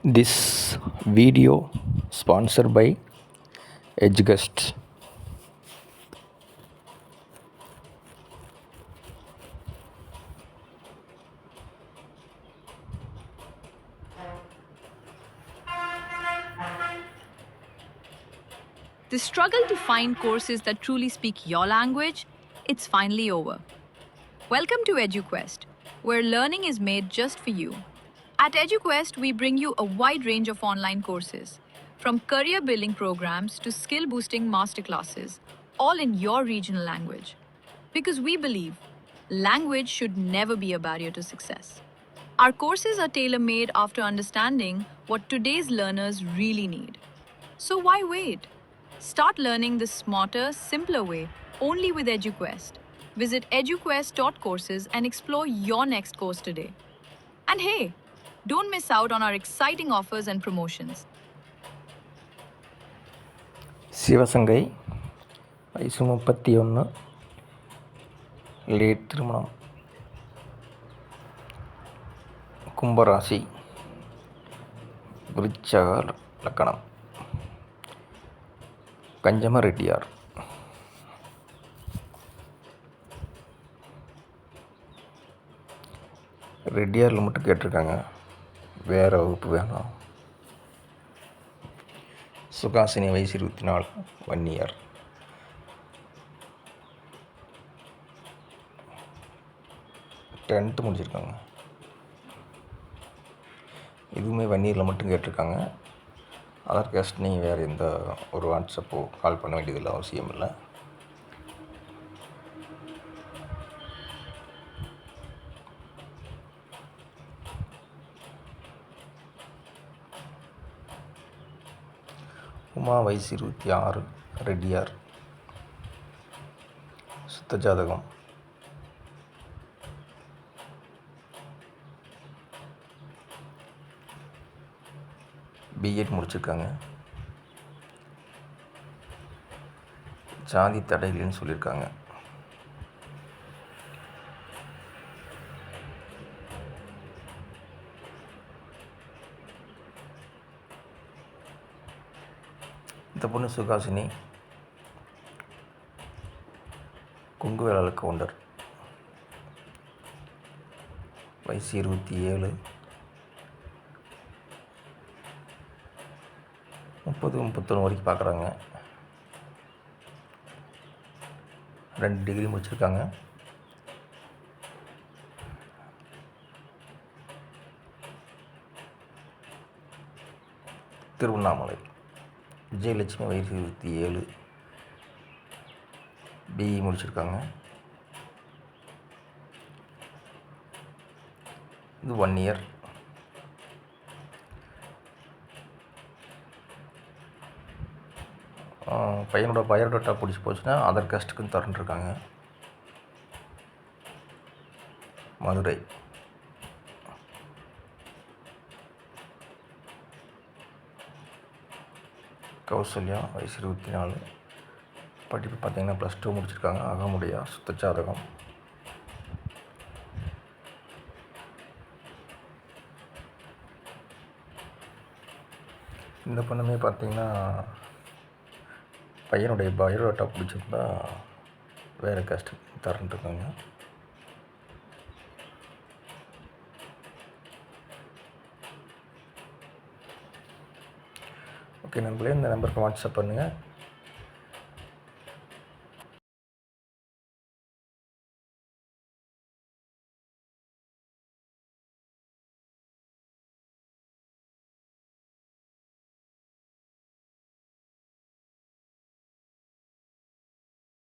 This video sponsored by EdgeGuest. The struggle to find courses that truly speak your language, it's finally over. Welcome to EduQuest, where learning is made just for you. At EduQuest, we bring you a wide range of online courses, from career building programs to skill boosting masterclasses, all in your regional language. Because we believe language should never be a barrier to success. Our courses are tailor made after understanding what today's learners really need. So why wait? Start learning the smarter, simpler way only with EduQuest. Visit eduquest.courses and explore your next course today. And hey, don't miss out on our exciting offers and promotions. சிவசங்கை வயசு 31, late திருமணம், கும்பராசி, விருச்சக லக்கணம், கஞ்சம ரெட்டியார். ரெட்டியாரில் மட்டும் கேட்டிருக்காங்க, வேறு வகுப்பு வேணாம். சுகாசினி வயசு 24, 1 இயர். டென்த்து முடிச்சிருக்காங்க. இதுவுமே வன்னியரில் மட்டும் கேட்டிருக்காங்க. அதர் கேஸ்ட் நீங்கள் வேறு எந்த ஒரு வாட்ஸ்அப்போ கால் பண்ண வேண்டியதில்லை, அவசியம் இல்லை. உமா வயசு 26, ரெட்டியார். சுத்த ஜாதகம். பிஎட் முடிச்சிருக்காங்க. ஜாதி தடையில்லைன்னு சொல்லியிருக்காங்க. இந்த பொண்ணு சுகாசினி, கொங்கு வேளாள கவுண்டர். வயசு 27, 30-31 வரைக்கும் பார்க்குறாங்க. 2 டிகிரி முடிச்சிருக்காங்க. திருவண்ணாமலை. விஜயலட்சுமி வயசு 27, பிஇ முடிச்சிருக்காங்க. இது 1 இயர். பையனோட பயோடேட்டா பிடிச்சி போச்சுன்னா அதர் காஸ்ட்டுக்குன்னு தரன்ட்ருக்காங்க. மதுரை. கௌசல்யா வயசு 24, படிப்பு பார்த்திங்கன்னா +2 முடிச்சிருக்காங்க. அகமுடையா, சுத்த ஜாதகம். இந்த பொண்ணுமே பார்த்திங்கன்னா பையனுடைய பயோடேட்டா பிடிச்சிருந்தா வேறு காஸ்ட்டுக்கு தரன்ட்ருக்காங்க. ஓகே நண்பர்களே, இந்த நம்பருக்கு வாட்ஸ்அப் பண்ணுங்கள்.